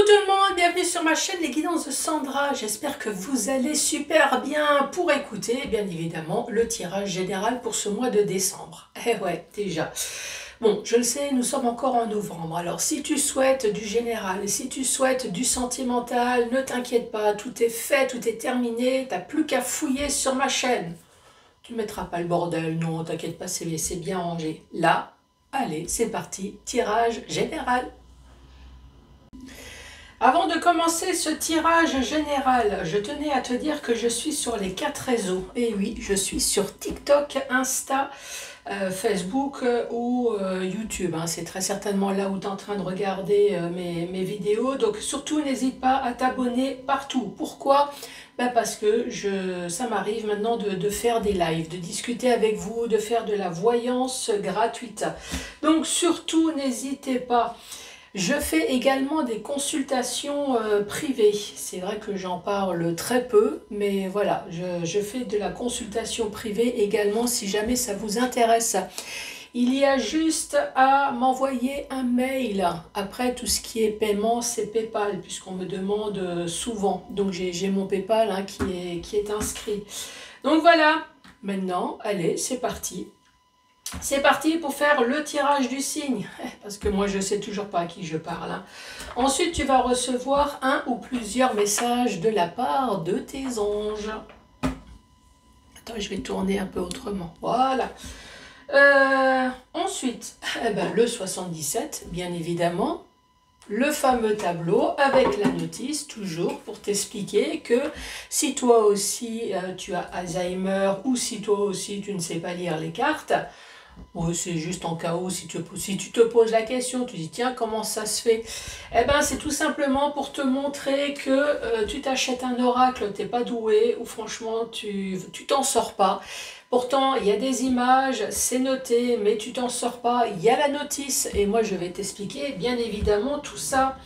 Coucou tout le monde, bienvenue sur ma chaîne Les Guidances de Sandra. J'espère que vous allez super bien pour écouter, bien évidemment, le tirage général pour ce mois de décembre. Eh ouais, déjà. Bon, je le sais, nous sommes encore en novembre. Alors, si tu souhaites du général, si tu souhaites du sentimental, ne t'inquiète pas, tout est fait, tout est terminé. T'as plus qu'à fouiller sur ma chaîne. Tu ne mettras pas le bordel, non, t'inquiète pas, c'est bien rangé. Là, allez, c'est parti, tirage général. Avant de commencer ce tirage général, je tenais à te dire que je suis sur les 4 réseaux. Et oui, je suis sur TikTok, Insta, Facebook ou YouTube. C'est très certainement là où tu es en train de regarder mes vidéos. Donc surtout, n'hésite pas à t'abonner partout. Pourquoi? Parce que ça m'arrive maintenant de faire des lives, de discuter avec vous, de faire de la voyance gratuite. Donc surtout, n'hésitez pas. Je fais également des consultations privées. C'est vrai que j'en parle très peu, mais voilà, je fais de la consultation privée également si jamais ça vous intéresse. Il y a juste à m'envoyer un mail. Après, tout ce qui est paiement, c'est PayPal, puisqu'on me demande souvent. Donc j'ai mon PayPal qui est inscrit. Donc voilà, maintenant, allez, c'est parti. C'est parti pour faire le tirage du signe, parce que moi je ne sais toujours pas à qui je parle. Ensuite, tu vas recevoir un ou plusieurs messages de la part de tes anges. Attends, je vais tourner un peu autrement. Voilà. Ensuite, le 77, bien évidemment. Le fameux tableau avec la notice, toujours pour t'expliquer que si toi aussi tu as Alzheimer ou si toi aussi tu ne sais pas lire les cartes, c'est juste en cas où, si tu te poses la question, tu dis tiens, comment ça se fait? C'est tout simplement pour te montrer que tu t'achètes un oracle, t'es pas doué, ou franchement tu t'en sors pas. Pourtant, il y a des images, c'est noté, mais tu t'en sors pas, il y a la notice, et moi je vais t'expliquer bien évidemment tout ça.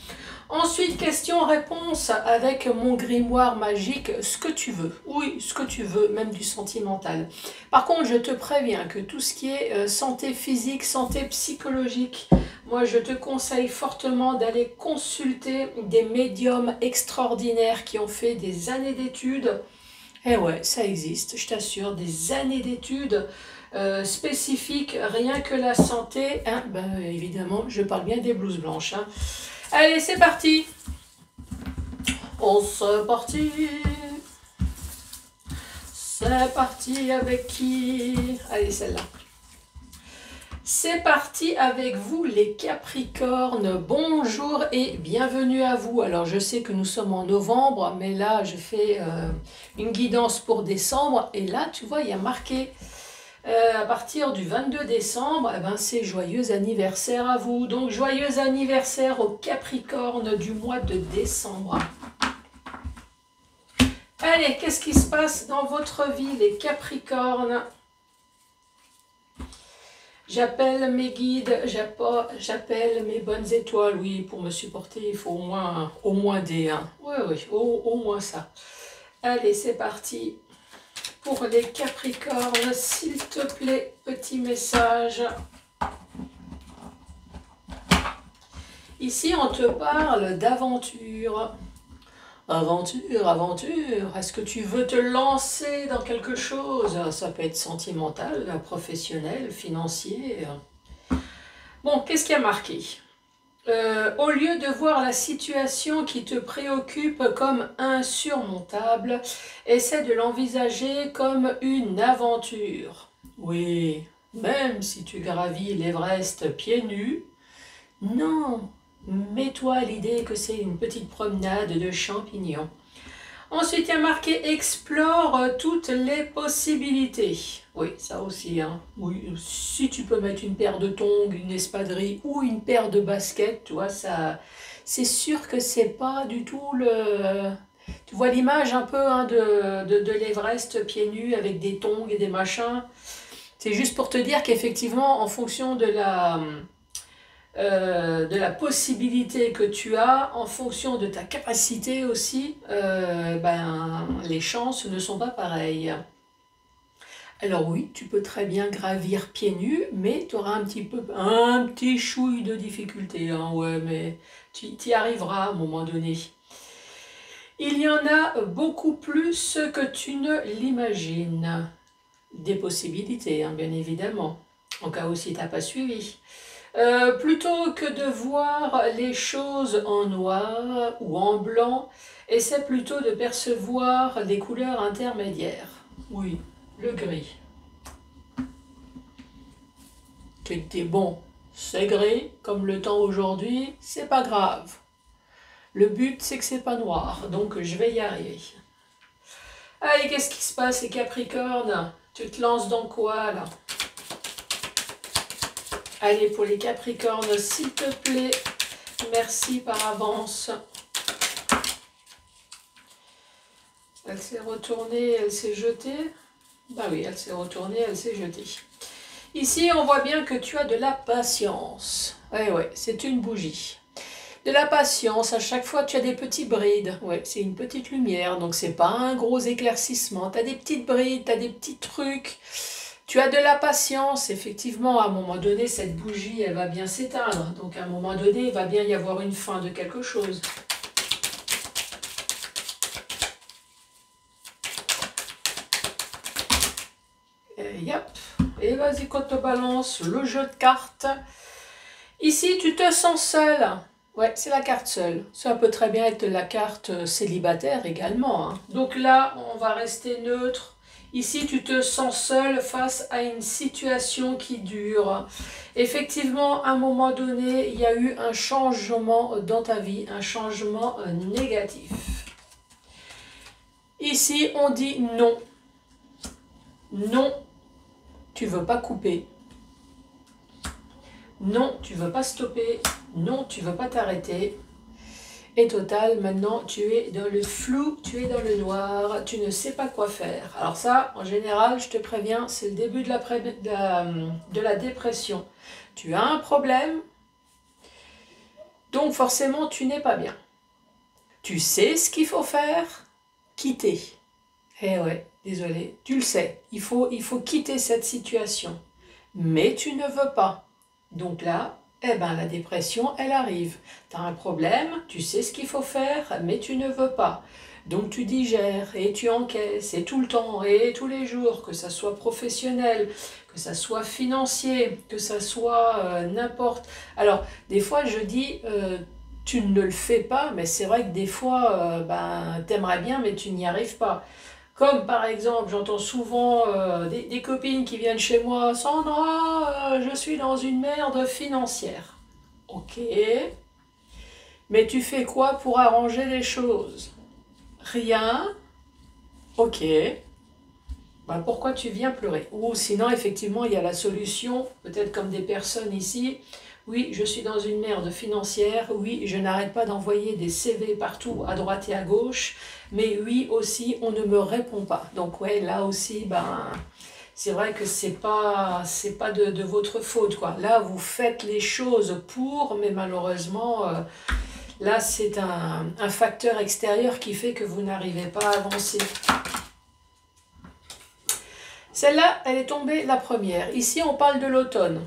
Ensuite, question-réponse avec mon grimoire magique, ce que tu veux. Oui, ce que tu veux, même du sentimental. Par contre, je te préviens que tout ce qui est santé physique, santé psychologique, moi je te conseille fortement d'aller consulter des médiums extraordinaires qui ont fait des années d'études. Eh ouais, ça existe, je t'assure, des années d'études spécifiques, rien que la santé. Évidemment, je parle bien des blouses blanches. Allez, c'est parti. On se parti. C'est parti avec qui? Allez, celle-là. C'est parti avec vous les Capricornes. Bonjour et bienvenue à vous. Alors je sais que nous sommes en novembre, mais là je fais une guidance pour décembre. Et là tu vois il y a marqué à partir du 22 décembre, c'est joyeux anniversaire à vous. Donc joyeux anniversaire aux Capricornes du mois de décembre. Allez, qu'est-ce qui se passe dans votre vie les Capricornes? J'appelle mes guides, j'appelle mes bonnes étoiles. Oui, pour me supporter, il faut au moins des... Oui, au moins ça. Allez, c'est parti. Pour les Capricornes, s'il te plaît, petit message. Ici, on te parle d'aventure. Aventure, aventure. Est-ce que tu veux te lancer dans quelque chose? Ça peut être sentimental, professionnel, financier. Bon, qu'est-ce qui a marqué? Au lieu de voir la situation qui te préoccupe comme insurmontable, essaie de l'envisager comme une aventure. Oui, même si tu gravis l'Everest pieds nus, non, mets-toi à l'idée que c'est une petite promenade de champignons. Ensuite, il y a marqué « Explore toutes les possibilités ». Oui, ça aussi. Oui, si tu peux mettre une paire de tongs, une espadrille ou une paire de baskets, tu vois, ça, c'est sûr que c'est pas du tout le... Tu vois l'image un peu de l'Everest pieds nus avec des tongs et des machins. C'est juste pour te dire qu'effectivement, en fonction de la possibilité que tu as, en fonction de ta capacité aussi, les chances ne sont pas pareilles. Alors oui, tu peux très bien gravir pieds nus, mais tu auras un petit chouille de difficulté. Ouais, mais tu y arriveras à un moment donné. Il y en a beaucoup plus que tu ne l'imagines. Des possibilités, hein, bien évidemment, en cas où si tu n'as pas suivi. Plutôt que de voir les choses en noir ou en blanc, essaie plutôt de percevoir des couleurs intermédiaires. Oui, le gris. Tu te dis, bon, c'est gris, comme le temps aujourd'hui, c'est pas grave. Le but, c'est que c'est pas noir, donc je vais y arriver. Allez, qu'est-ce qui se passe, les Capricornes? Tu te lances dans quoi, là? Allez, pour les Capricornes, s'il te plaît, merci par avance. Elle s'est retournée, elle s'est jetée. Bah oui, elle s'est retournée, elle s'est jetée. Ici, on voit bien que tu as de la patience. Ouais, c'est une bougie. De la patience, à chaque fois tu as des petits brides. Ouais, c'est une petite lumière, donc c'est pas un gros éclaircissement. Tu as des petites brides, tu as des petits trucs. Tu as de la patience, effectivement, à un moment donné, cette bougie, elle va bien s'éteindre. Donc à un moment donné, il va bien y avoir une fin de quelque chose. Et vas-y, contrebalance, le jeu de cartes. Ici, tu te sens seul. Ouais, c'est la carte seule. Ça peut très bien être la carte célibataire également, hein. Donc là, on va rester neutre. Ici, tu te sens seul face à une situation qui dure. Effectivement, à un moment donné, il y a eu un changement dans ta vie, un changement négatif. Ici, on dit non. Non, tu ne veux pas couper. Non, tu ne veux pas stopper. Non, tu ne veux pas t'arrêter. Et total, maintenant, tu es dans le flou, tu es dans le noir, tu ne sais pas quoi faire. Alors ça, en général, je te préviens, c'est le début de la dépression. Tu as un problème, donc forcément, tu n'es pas bien. Tu sais ce qu'il faut faire, quitter. Eh ouais, désolé, tu le sais, il faut quitter cette situation. Mais tu ne veux pas. Donc là, eh ben, la dépression, elle arrive. Tu as un problème, tu sais ce qu'il faut faire, mais tu ne veux pas. Donc tu digères et tu encaisses, et tout le temps, et tous les jours, que ça soit professionnel, que ça soit financier, que ça soit n'importe. Alors, des fois, je dis, tu ne le fais pas, mais c'est vrai que des fois, t'aimerais bien, mais tu n'y arrives pas. Comme par exemple, j'entends souvent des copines qui viennent chez moi, Sandra, je suis dans une merde financière. Ok, mais tu fais quoi pour arranger les choses? Rien. Ok, ben, pourquoi tu viens pleurer? Ou sinon, effectivement, il y a la solution, peut-être comme des personnes ici. Oui, je suis dans une merde financière. Oui, je n'arrête pas d'envoyer des CV partout, à droite et à gauche. Mais oui, aussi, on ne me répond pas. Donc, ouais, là aussi, c'est vrai que c'est pas de votre faute, quoi. Là, vous faites les choses pour, mais malheureusement, là, c'est un facteur extérieur qui fait que vous n'arrivez pas à avancer. Celle-là, elle est tombée la première. Ici, on parle de l'automne.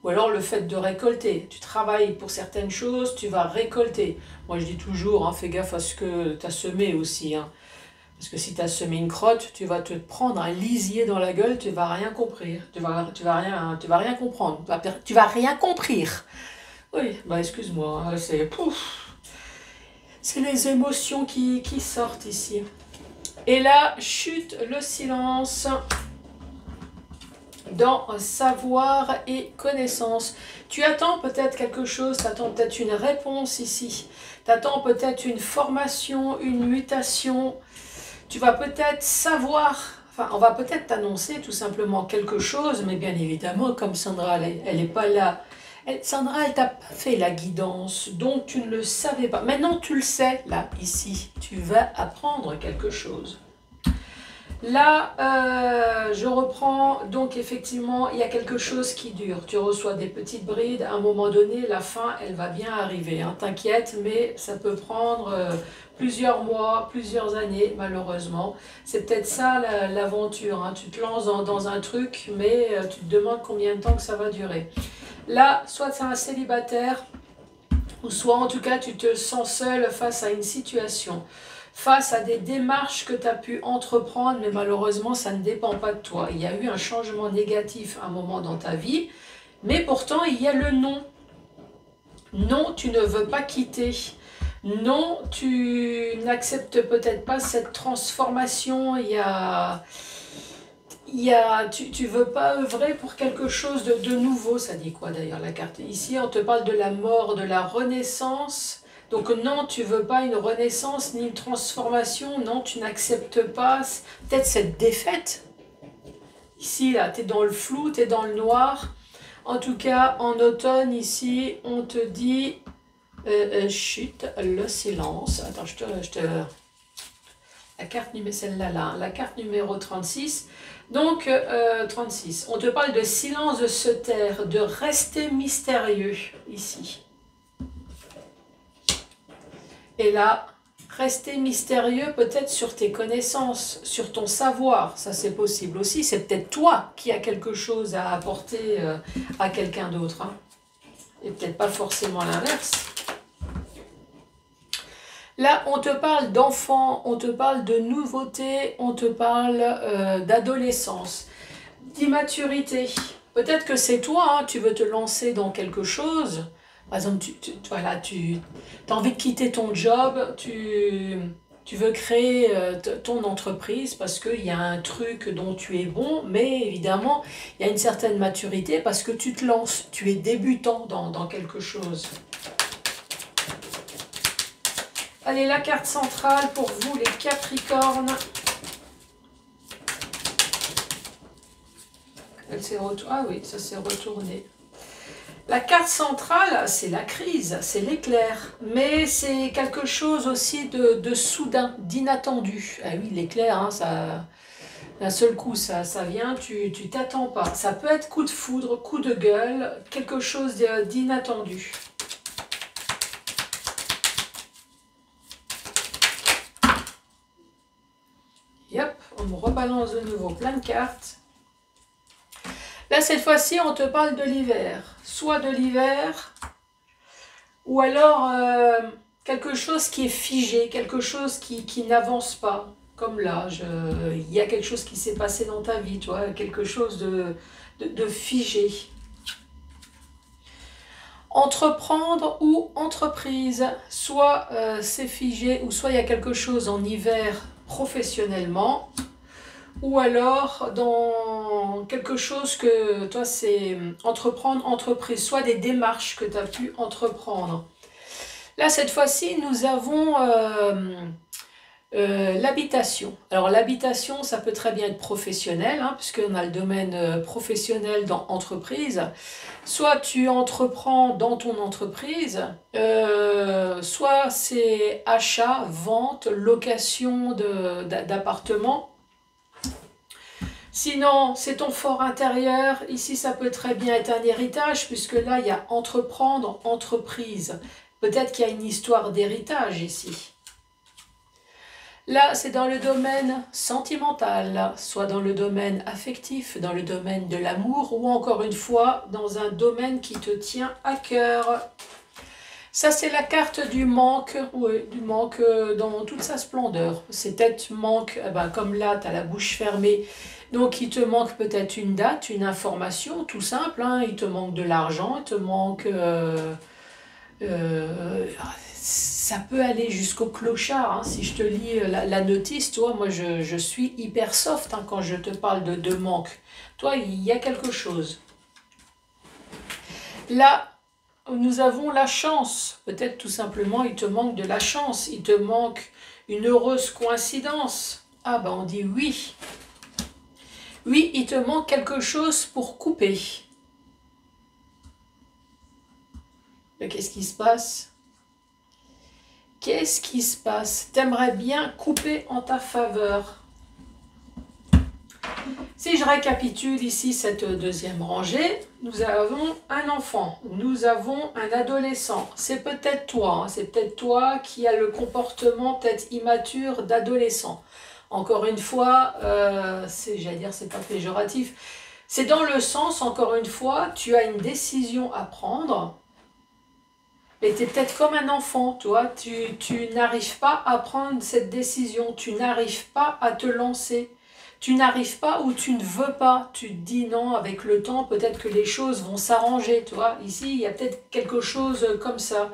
Ou alors le fait de récolter. Tu travailles pour certaines choses, tu vas récolter. Moi, je dis toujours, hein, fais gaffe à ce que tu as semé aussi. Hein. Parce que si tu as semé une crotte, tu vas te prendre un lisier dans la gueule, tu vas rien comprendre. Tu vas rien comprendre. Tu vas rien comprendre. Oui, excuse-moi, hein, c'est les émotions qui sortent ici. Et là, chute le silence dans savoir et connaissance. Tu attends peut-être quelque chose, tu attends peut-être une réponse ici. Tu attends peut-être une formation, une mutation. Tu vas peut-être savoir, enfin, on va peut-être t'annoncer tout simplement quelque chose, mais bien évidemment, comme Sandra, elle n'est pas là. Sandra, elle t'a pas fait la guidance, donc tu ne le savais pas. Maintenant, tu le sais, là, ici. Tu vas apprendre quelque chose. Là, je reprends, donc effectivement, il y a quelque chose qui dure. Tu reçois des petites brides, à un moment donné, la fin, elle va bien arriver. Hein. T'inquiète, mais ça peut prendre plusieurs mois, plusieurs années, malheureusement. C'est peut-être ça l'aventure. Hein. Tu te lances dans un truc, mais tu te demandes combien de temps que ça va durer. Là, soit c'est un célibataire, ou soit en tout cas tu te sens seul face à une situation, face à des démarches que tu as pu entreprendre, mais malheureusement ça ne dépend pas de toi. Il y a eu un changement négatif à un moment dans ta vie, mais pourtant il y a le non. Non, tu ne veux pas quitter. Non, tu n'acceptes peut-être pas cette transformation. Tu veux pas œuvrer pour quelque chose de nouveau. Ça dit quoi d'ailleurs la carte? Ici, on te parle de la mort, de la renaissance. Donc non, tu veux pas une renaissance ni une transformation. Non, tu n'acceptes pas peut-être cette défaite. Ici, là, tu es dans le flou, tu es dans le noir. En tout cas, en automne, ici, on te dit... chut, le silence. Attends, la carte numéro, celle-là, là, la carte numéro 36. Donc, 36. On te parle de silence, de se taire, de rester mystérieux, ici. Et là, rester mystérieux peut-être sur tes connaissances, sur ton savoir. Ça, c'est possible aussi. C'est peut-être toi qui as quelque chose à apporter à quelqu'un d'autre. Hein. Et peut-être pas forcément l'inverse. Là, on te parle d'enfants, on te parle de nouveautés, on te parle d'adolescence, d'immaturité. Peut-être que c'est toi, hein, tu veux te lancer dans quelque chose. Par exemple, tu as envie de quitter ton job, tu veux créer ton entreprise parce qu'il y a un truc dont tu es bon, mais évidemment, il y a une certaine maturité parce que tu te lances, tu es débutant dans quelque chose. Allez, la carte centrale pour vous, les Capricornes. Elle s'est retournée. Ah oui, ça s'est retourné. La carte centrale, c'est la crise, c'est l'éclair. Mais c'est quelque chose aussi de soudain, d'inattendu. Ah oui, l'éclair, hein, ça, d'un seul coup, ça vient, tu t'attends pas. Ça peut être coup de foudre, coup de gueule, quelque chose d'inattendu. Yep, on me rebalance de nouveau plein de cartes. Là, cette fois-ci, on te parle de l'hiver. Soit de l'hiver, ou alors quelque chose qui est figé, quelque chose qui n'avance pas. Comme là, il y a quelque chose qui s'est passé dans ta vie, toi, quelque chose de figé. Entreprendre ou entreprise, soit c'est figé, ou soit il y a quelque chose en hiver professionnellement, ou alors dans quelque chose que toi c'est entreprendre, entreprise, soit des démarches que tu as pu entreprendre. Là, cette fois-ci, nous avons l'habitation. Alors l'habitation, ça peut très bien être professionnel, hein, puisqu'on a le domaine professionnel dans entreprise. Soit tu entreprends dans ton entreprise, soit c'est achat, vente, location d'appartements. Sinon, c'est ton fort intérieur. Ici, ça peut très bien être un héritage, puisque là, il y a entreprendre, entreprise. Peut-être qu'il y a une histoire d'héritage ici. Là, c'est dans le domaine sentimental, soit dans le domaine affectif, dans le domaine de l'amour, ou encore une fois, dans un domaine qui te tient à cœur. Ça, c'est la carte du manque, oui, du manque dans toute sa splendeur. C'est peut-être manque, comme là, tu as la bouche fermée, donc il te manque peut-être une date, une information, tout simple, hein. Il te manque de l'argent, il te manque... ça peut aller jusqu'au clochard, hein. Si je te lis la notice, toi, moi je suis hyper soft, hein, quand je te parle de manque. Toi, il y a quelque chose. Là, nous avons la chance. Peut-être tout simplement, il te manque de la chance. Il te manque une heureuse coïncidence. Ah ben on dit oui. Oui, il te manque quelque chose pour couper. Mais qu'est-ce qui se passe? Qu'est-ce qui se passe? T'aimerais bien couper en ta faveur. Si je récapitule ici cette deuxième rangée, nous avons un enfant, nous avons un adolescent. C'est peut-être toi, hein, c'est peut-être toi qui as le comportement peut-être immature d'adolescent. Encore une fois, j'allais dire, c'est pas péjoratif. C'est dans le sens, encore une fois, tu as une décision à prendre. Mais tu es peut-être comme un enfant, toi, tu n'arrives pas à prendre cette décision, tu n'arrives pas à te lancer, tu n'arrives pas ou tu ne veux pas, tu te dis non, avec le temps, peut-être que les choses vont s'arranger, toi. Ici, il y a peut-être quelque chose comme ça.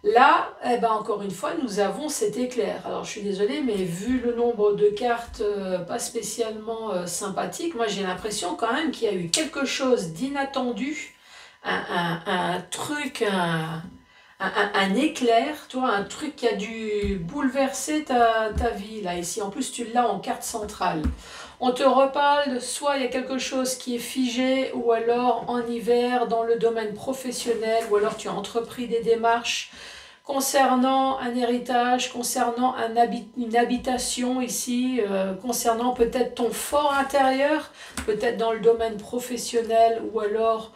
Là, eh ben, encore une fois, nous avons cet éclair. Alors, je suis désolée, mais vu le nombre de cartes pas spécialement sympathiques, moi j'ai l'impression quand même qu'il y a eu quelque chose d'inattendu, un truc, un éclair, toi, un truc qui a dû bouleverser ta vie, là, ici. En plus, tu l'as en carte centrale. On te reparle, soit il y a quelque chose qui est figé, ou alors en hiver, dans le domaine professionnel, ou alors tu as entrepris des démarches concernant un héritage, concernant une habitation ici, concernant peut-être ton fort intérieur, peut-être dans le domaine professionnel, ou alors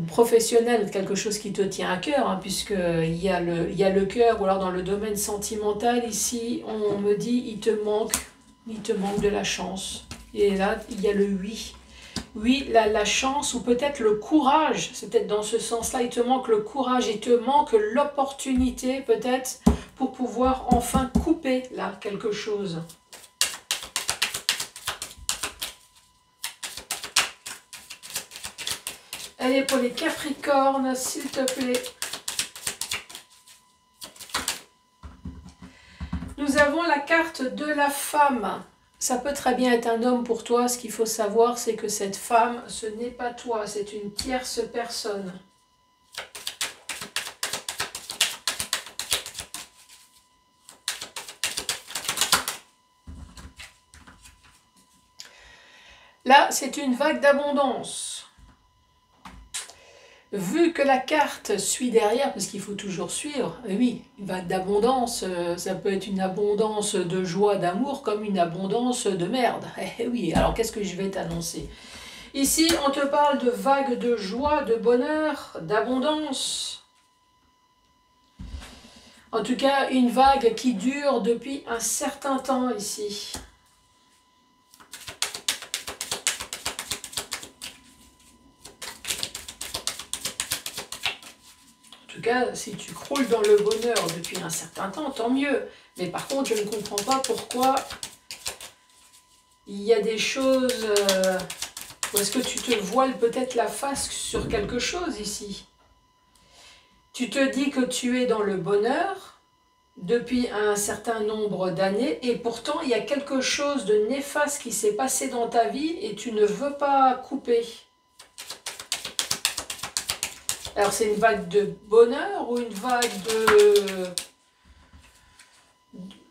professionnel, quelque chose qui te tient à cœur, hein, puisqu'il y a le cœur, ou alors dans le domaine sentimental, ici, on me dit, il te manque de la chance. Et là, il y a le oui. Oui, la chance, ou peut-être le courage, c'est peut-être dans ce sens-là, il te manque le courage, il te manque l'opportunité, peut-être, pour pouvoir enfin couper, là, quelque chose. Allez, pour les Capricornes, s'il te plaît. Nous avons la carte de la femme. Ça peut très bien être un homme pour toi. Ce qu'il faut savoir, c'est que cette femme, ce n'est pas toi, c'est une tierce personne. Là, c'est une vague d'abondance. Vu que la carte suit derrière, parce qu'il faut toujours suivre, oui, une vague d'abondance, ça peut être une abondance de joie, d'amour, comme une abondance de merde. Eh oui, alors qu'est-ce que je vais t'annoncer? Ici, on te parle de vague de joie, de bonheur, d'abondance. En tout cas, une vague qui dure depuis un certain temps ici. En tout cas, si tu croules dans le bonheur depuis un certain temps, tant mieux. Mais par contre, je ne comprends pas pourquoi il y a des choses... ou est-ce que tu te voiles peut-être la face sur quelque chose ici? Tu te dis que tu es dans le bonheur depuis un certain nombre d'années et pourtant il y a quelque chose de néfaste qui s'est passé dans ta vie et tu ne veux pas couper. Alors c'est une vague de bonheur ou une vague de...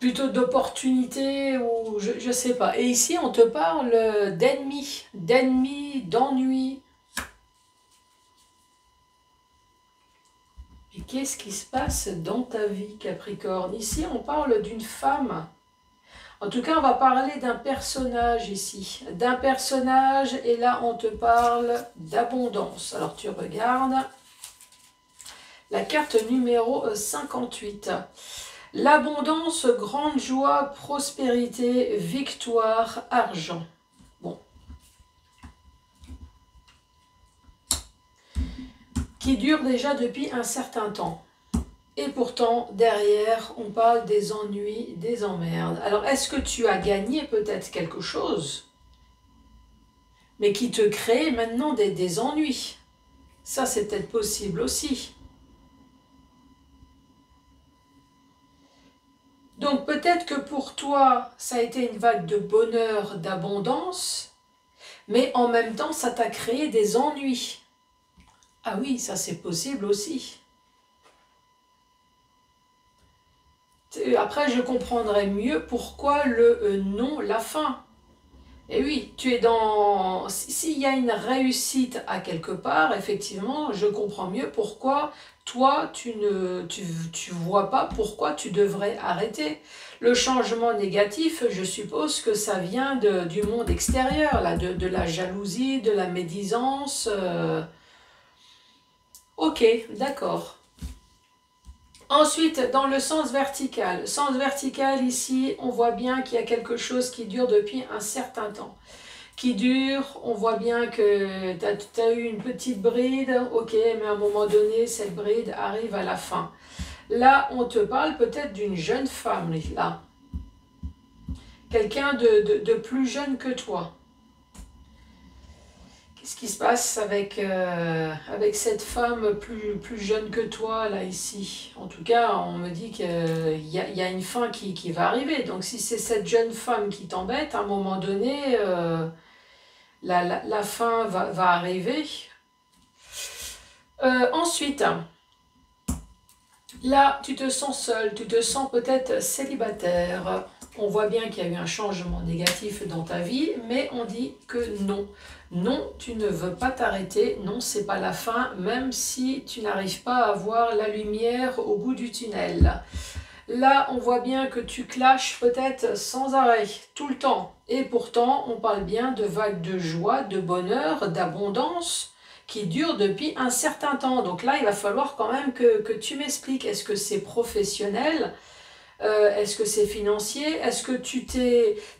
plutôt d'opportunité ou je ne sais pas. Et ici on te parle d'ennemis, d'ennui. Et qu'est-ce qui se passe dans ta vie, Capricorne? Ici on parle d'une femme. En tout cas on va parler d'un personnage ici. D'un personnage et là on te parle d'abondance. Alors tu regardes la carte numéro 58. L'abondance, grande joie, prospérité, victoire, argent. Bon. Qui dure déjà depuis un certain temps. Et pourtant, derrière, on parle des ennuis, des emmerdes. Alors, est-ce que tu as gagné peut-être quelque chose, mais qui te crée maintenant des ennuis? Ça, c'est peut-être possible aussi. Donc peut-être que pour toi, ça a été une vague de bonheur, d'abondance, mais en même temps, ça t'a créé des ennuis. Ah oui, ça c'est possible aussi. Après, je comprendrai mieux pourquoi le non, la fin. Et oui, tu es dans... S'il y a une réussite à quelque part, effectivement, je comprends mieux pourquoi toi, tu vois pas pourquoi tu devrais arrêter. Le changement négatif, je suppose que ça vient du monde extérieur, là, de la jalousie, de la médisance. Ok, d'accord. Ensuite, dans le sens vertical. Sens vertical, ici, on voit bien qu'il y a quelque chose qui dure depuis un certain temps. qui dure. On voit bien que tu as eu une petite bride, ok, mais à un moment donné, cette bride arrive à la fin. Là, on te parle peut-être d'une jeune femme, là. Quelqu'un de plus jeune que toi. Qu'est-ce qui se passe avec cette femme plus jeune que toi, là, ici? En tout cas, on me dit qu'il y a une fin qui va arriver. Donc, si c'est cette jeune femme qui t'embête, à un moment donné, la fin va arriver. Ensuite, là, tu te sens seul, tu te sens peut-être célibataire. On voit bien qu'il y a eu un changement négatif dans ta vie, mais on dit que non. Non, tu ne veux pas t'arrêter, non, c'est pas la fin, même si tu n'arrives pas à voir la lumière au bout du tunnel. Là, on voit bien que tu clashes peut-être sans arrêt, tout le temps. Et pourtant, on parle bien de vagues de joie, de bonheur, d'abondance qui durent depuis un certain temps. Donc là, il va falloir quand même que tu m'expliques. Est-ce que c'est professionnel? Est-ce que c'est financier? Est-ce que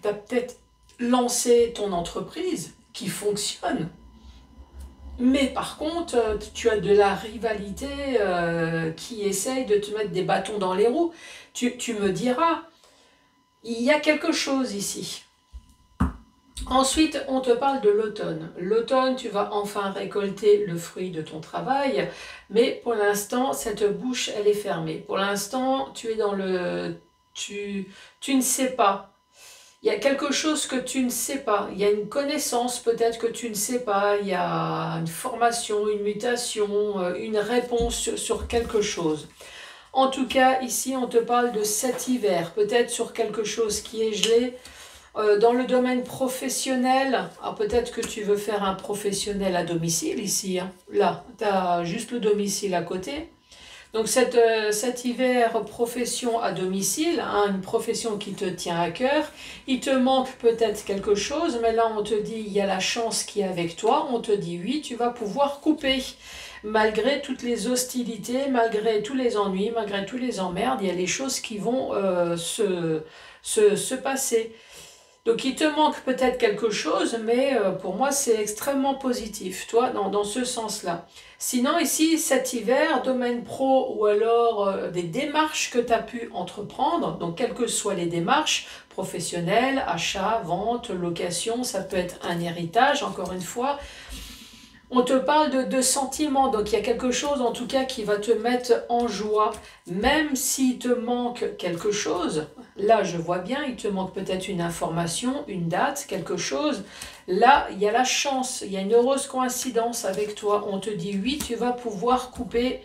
t'as peut-être lancé ton entreprise qui fonctionne? Mais par contre, tu as de la rivalité qui essaye de te mettre des bâtons dans les roues. Tu me diras, il y a quelque chose ici. Ensuite, on te parle de l'automne. L'automne, tu vas enfin récolter le fruit de ton travail, mais pour l'instant, cette bouche, elle est fermée. Pour l'instant, tu es dans le... Tu ne sais pas. Il y a quelque chose que tu ne sais pas. Il y a une connaissance peut-être que tu ne sais pas. Il y a une formation, une mutation, une réponse sur quelque chose. En tout cas, ici, on te parle de cet hiver, peut-être sur quelque chose qui est gelé. Dans le domaine professionnel, alors peut-être que tu veux faire un professionnel à domicile ici. Hein. Là, tu as juste le domicile à côté. Donc cet hiver, profession à domicile, hein, une profession qui te tient à cœur. Il te manque peut-être quelque chose, mais là on te dit, il y a la chance qui est avec toi. On te dit oui, tu vas pouvoir couper. Malgré toutes les hostilités, malgré tous les ennuis, malgré tous les emmerdes, il y a les choses qui vont se passer. Donc il te manque peut-être quelque chose, mais pour moi c'est extrêmement positif, toi, dans ce sens-là. Sinon ici, cet hiver, domaine pro ou alors des démarches que tu as pu entreprendre, donc quelles que soient les démarches, professionnelles, achat, vente, location, ça peut être un héritage, encore une fois. On te parle de sentiments, donc il y a quelque chose en tout cas qui va te mettre en joie, même s'il te manque quelque chose. Là, je vois bien, il te manque peut-être une information, une date, quelque chose. Là, il y a la chance, il y a une heureuse coïncidence avec toi. On te dit oui, tu vas pouvoir couper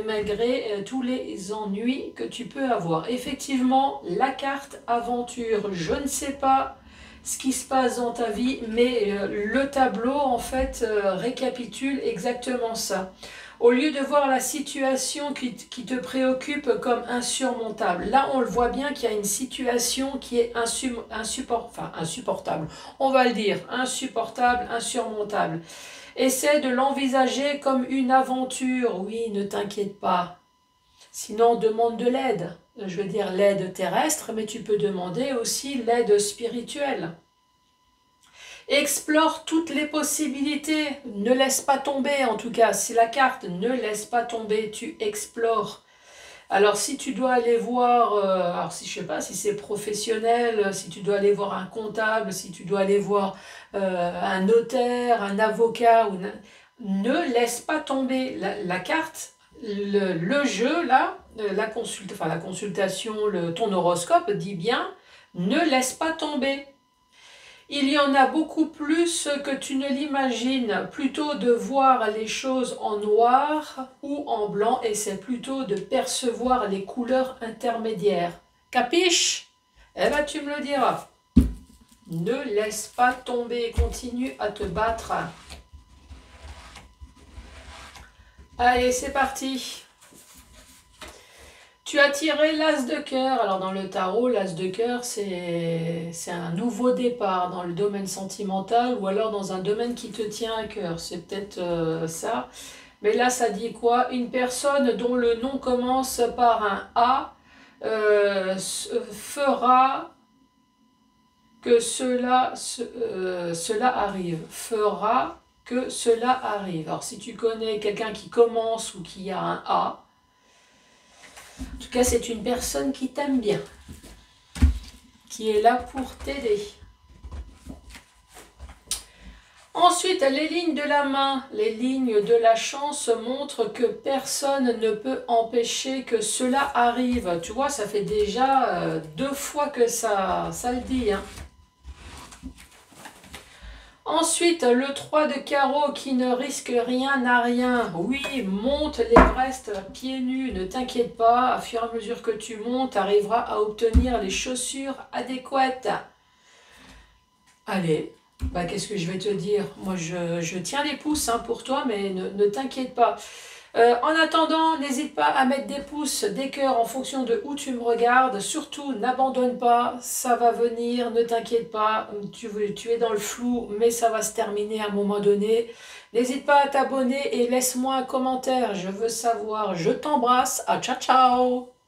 malgré tous les ennuis que tu peux avoir. Effectivement, la carte aventure, je ne sais pas ce qui se passe dans ta vie, mais le tableau en fait récapitule exactement ça. Au lieu de voir la situation qui te préoccupe comme insurmontable, là on le voit bien qu'il y a une situation qui est insupportable, on va le dire, insupportable, insurmontable. Essaie de l'envisager comme une aventure, oui, ne t'inquiète pas. Sinon, demande de l'aide. Je veux dire l'aide terrestre, mais tu peux demander aussi l'aide spirituelle. Explore toutes les possibilités. Ne laisse pas tomber, en tout cas. Si la carte ne laisse pas tomber, tu explores. Alors, si tu dois aller voir, alors si je sais pas, si c'est professionnel, si tu dois aller voir un comptable, si tu dois aller voir un notaire, un avocat, ne laisse pas tomber la carte. Le jeu, là, la consultation, ton horoscope dit bien, ne laisse pas tomber. Il y en a beaucoup plus que tu ne l'imagines. Plutôt de voir les choses en noir ou en blanc, et c'est plutôt de percevoir les couleurs intermédiaires. Capiche? Eh bien, tu me le diras. Ne laisse pas tomber, continue à te battre. Allez, c'est parti. Tu as tiré l'as de cœur. Alors dans le tarot, l'as de cœur, c'est un nouveau départ dans le domaine sentimental ou alors dans un domaine qui te tient à cœur. C'est peut-être ça. Mais là, ça dit quoi? Une personne dont le nom commence par un A fera que cela arrive. Fera que cela arrive. Alors si tu connais quelqu'un qui commence ou qui a un A, en tout cas c'est une personne qui t'aime bien, qui est là pour t'aider. Ensuite, les lignes de la main, les lignes de la chance montrent que personne ne peut empêcher que cela arrive. Tu vois, ça fait déjà 2 fois que ça le dit. Hein. Ensuite, le 3 de carreau qui ne risque rien n'a rien. Oui, monte l'Everest pieds nus, ne t'inquiète pas. À fur et à mesure que tu montes, tu arriveras à obtenir les chaussures adéquates. Allez. Bah, qu'est-ce que je vais te dire? Moi, je tiens les pouces hein, pour toi, mais ne t'inquiète pas. En attendant, n'hésite pas à mettre des pouces, des cœurs en fonction de où tu me regardes. Surtout, n'abandonne pas, ça va venir, ne t'inquiète pas. Tu es dans le flou, mais ça va se terminer à un moment donné. N'hésite pas à t'abonner et laisse-moi un commentaire, je veux savoir. Je t'embrasse, ciao ciao!